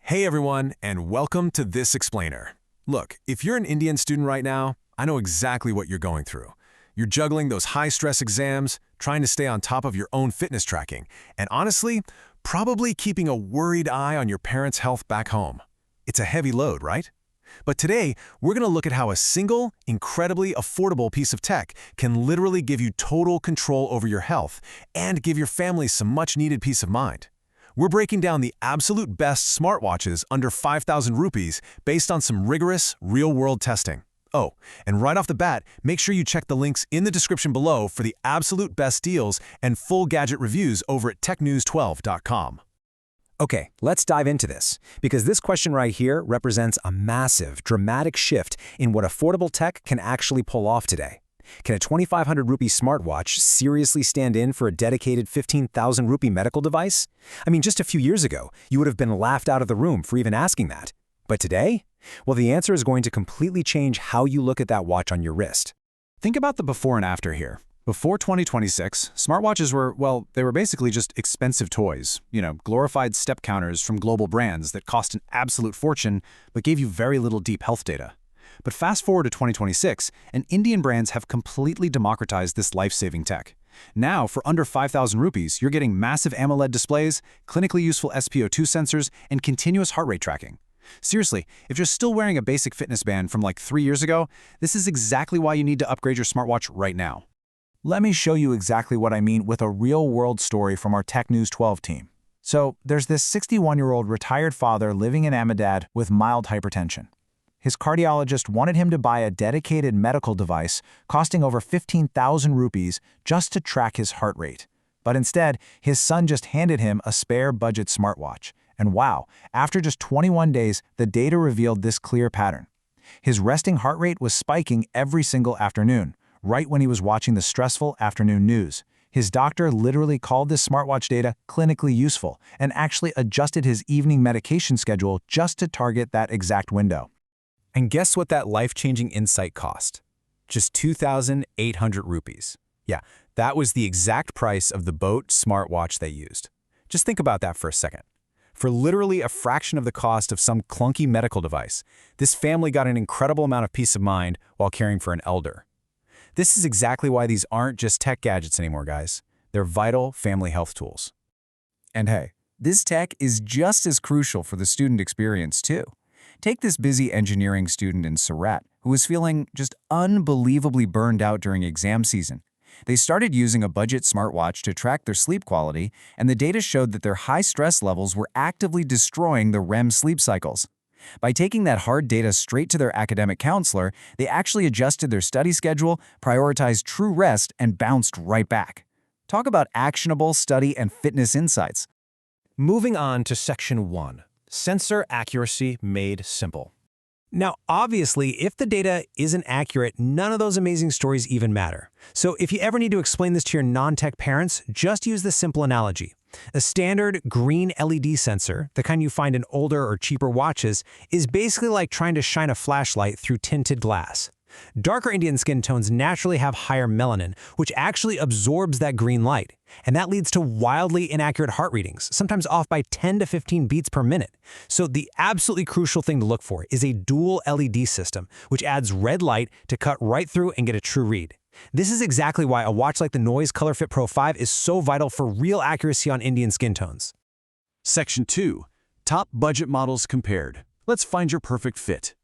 Hey everyone, and welcome to This Explainer. Look, if you're an Indian student right now, I know exactly what you're going through. You're juggling those high-stress exams, trying to stay on top of your own fitness tracking, and honestly, probably keeping a worried eye on your parents' health back home. It's a heavy load, right? But today, we're going to look at how a single, incredibly affordable piece of tech can literally give you total control over your health and give your family some much-needed peace of mind. We're breaking down the absolute best smartwatches under 5,000 rupees based on some rigorous, real-world testing. Oh, and right off the bat, make sure you check the links in the description below for the absolute best deals and full gadget reviews over at technews12.com. Okay, let's dive into this, because this question right here represents a massive, dramatic shift in what affordable tech can actually pull off today. Can a 2,500 rupee smartwatch seriously stand in for a dedicated 15,000 rupee medical device? I mean, just a few years ago, you would have been laughed out of the room for even asking that. But today? Well, the answer is going to completely change how you look at that watch on your wrist. Think about the before and after here. Before 2026, smartwatches were, well, they were basically just expensive toys. Glorified step counters from global brands that cost an absolute fortune but gave you very little deep health data. But fast forward to 2026, and Indian brands have completely democratized this life-saving tech. Now, for under 5,000 rupees, you're getting massive AMOLED displays, clinically useful SpO2 sensors, and continuous heart rate tracking. Seriously, if you're still wearing a basic fitness band from like 3 years ago, this is exactly why you need to upgrade your smartwatch right now. Let me show you exactly what I mean with a real-world story from our Tech News 12 team. So, there's this 61-year-old retired father living in Ahmedabad with mild hypertension. His cardiologist wanted him to buy a dedicated medical device costing over 15,000 rupees just to track his heart rate. But instead, his son just handed him a spare budget smartwatch. And wow, after just 21 days, the data revealed this clear pattern. His resting heart rate was spiking every single afternoon, right when he was watching the stressful afternoon news. His doctor literally called this smartwatch data clinically useful and actually adjusted his evening medication schedule just to target that exact window. And guess what that life-changing insight cost? Just 2,800 rupees. Yeah, that was the exact price of the Boat smartwatch they used. Just think about that for a second. For literally a fraction of the cost of some clunky medical device, this family got an incredible amount of peace of mind while caring for an elder. This is exactly why these aren't just tech gadgets anymore, guys. They're vital family health tools. And hey, this tech is just as crucial for the student experience too. Take this busy engineering student in Surat who was feeling just unbelievably burned out during exam season. They started using a budget smartwatch to track their sleep quality, and the data showed that their high stress levels were actively destroying the REM sleep cycles. By taking that hard data straight to their academic counselor, they actually adjusted their study schedule, prioritized true rest, and bounced right back. Talk about actionable study and fitness insights. Moving on to Section 1. Sensor accuracy made simple. Now, obviously, if the data isn't accurate, none of those amazing stories even matter. So if you ever need to explain this to your non-tech parents, just use this simple analogy. A standard green LED sensor, the kind you find in older or cheaper watches, is basically like trying to shine a flashlight through tinted glass. Darker Indian skin tones naturally have higher melanin, which actually absorbs that green light. And that leads to wildly inaccurate heart readings, sometimes off by 10 to 15 beats per minute. So the absolutely crucial thing to look for is a dual LED system, which adds red light to cut right through and get a true read. This is exactly why a watch like the Noise Color Fit Pro 5 is so vital for real accuracy on Indian skin tones. Section 2. Top budget models compared. Let's find your perfect fit.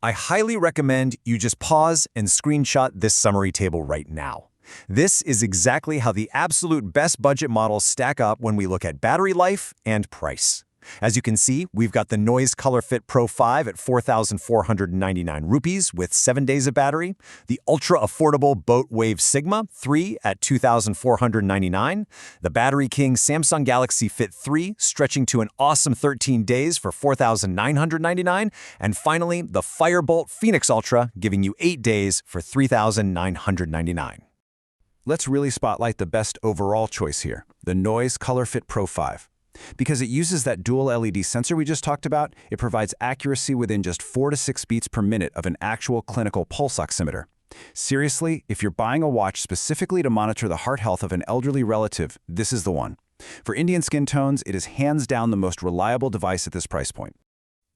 I highly recommend you just pause and screenshot this summary table right now. This is exactly how the absolute best budget models stack up when we look at battery life and price. As you can see, we've got the Noise Color Fit Pro 5 at 4,499 rupees with 7 days of battery, the ultra-affordable Boat Wave Sigma 3 at 2,499, the Battery King Samsung Galaxy Fit 3 stretching to an awesome 13 days for 4,999, and finally, the Firebolt Phoenix Ultra giving you 8 days for 3,999. Let's really spotlight the best overall choice here, the Noise Color Fit Pro 5. Because it uses that dual LED sensor we just talked about, it provides accuracy within just 4 to 6 beats per minute of an actual clinical pulse oximeter. Seriously, if you're buying a watch specifically to monitor the heart health of an elderly relative, this is the one. For Indian skin tones, it is hands down the most reliable device at this price point.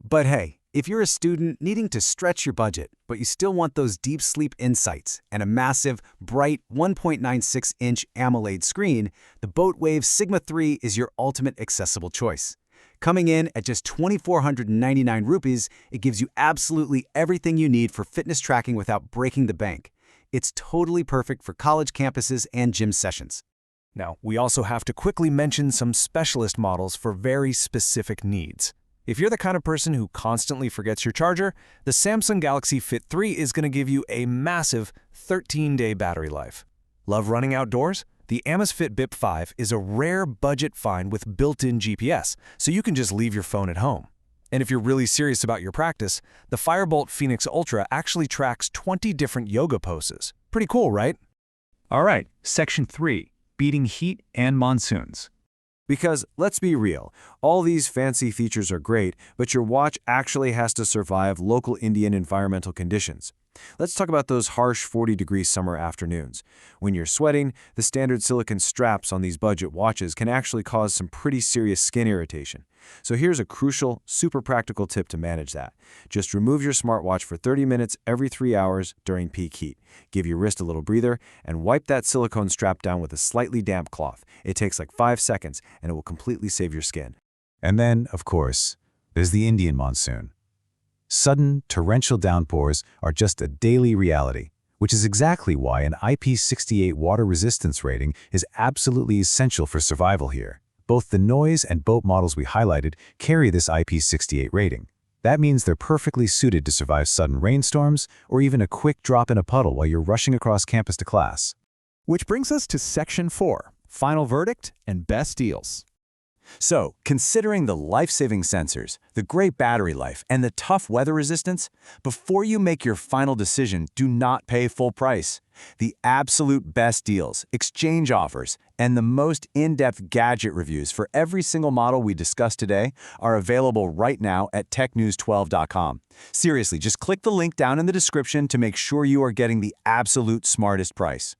But hey, if you're a student needing to stretch your budget, but you still want those deep sleep insights and a massive, bright 1.96-inch AMOLED screen, the Boatwave Sigma 3 is your ultimate accessible choice. Coming in at just 2,499 rupees, it gives you absolutely everything you need for fitness tracking without breaking the bank. It's totally perfect for college campuses and gym sessions. Now, we also have to quickly mention some specialist models for very specific needs. If you're the kind of person who constantly forgets your charger, the Samsung Galaxy Fit 3 is going to give you a massive 13-day battery life. Love running outdoors? The Amazfit Bip 5 is a rare budget find with built-in GPS, so you can just leave your phone at home. And if you're really serious about your practice, the Firebolt Phoenix Ultra actually tracks 20 different yoga poses. Pretty cool, right? All right, Section 3, beating heat and monsoons. Because, let's be real, all these fancy features are great, but your watch actually has to survive local Indian environmental conditions. Let's talk about those harsh 40-degree summer afternoons. When you're sweating, the standard silicone straps on these budget watches can actually cause some pretty serious skin irritation. So here's a crucial, super practical tip to manage that. Just remove your smartwatch for 30 minutes every 3 hours during peak heat. Give your wrist a little breather and wipe that silicone strap down with a slightly damp cloth. It takes like 5 seconds and it will completely save your skin. And then, of course, there's the Indian monsoon. Sudden, torrential downpours are just a daily reality, which is exactly why an IP68 water resistance rating is absolutely essential for survival here. Both the Noise and Boat models we highlighted carry this IP68 rating. That means they're perfectly suited to survive sudden rainstorms or even a quick drop in a puddle while you're rushing across campus to class. Which brings us to Section 4, Final Verdict and Best Deals. So, considering the life-saving sensors, the great battery life, and the tough weather resistance, before you make your final decision, do not pay full price. The absolute best deals, exchange offers, and the most in-depth gadget reviews for every single model we discussed today are available right now at technews12.com. Seriously, just click the link down in the description to make sure you are getting the absolute smartest price.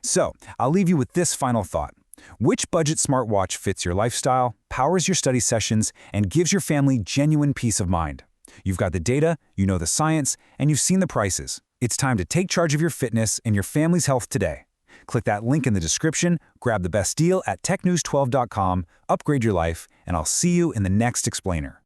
So, I'll leave you with this final thought. Which budget smartwatch fits your lifestyle, powers your study sessions, and gives your family genuine peace of mind? You've got the data, you know the science, and you've seen the prices. It's time to take charge of your fitness and your family's health today. Click that link in the description, grab the best deal at technews12.com, upgrade your life, and I'll see you in the next explainer.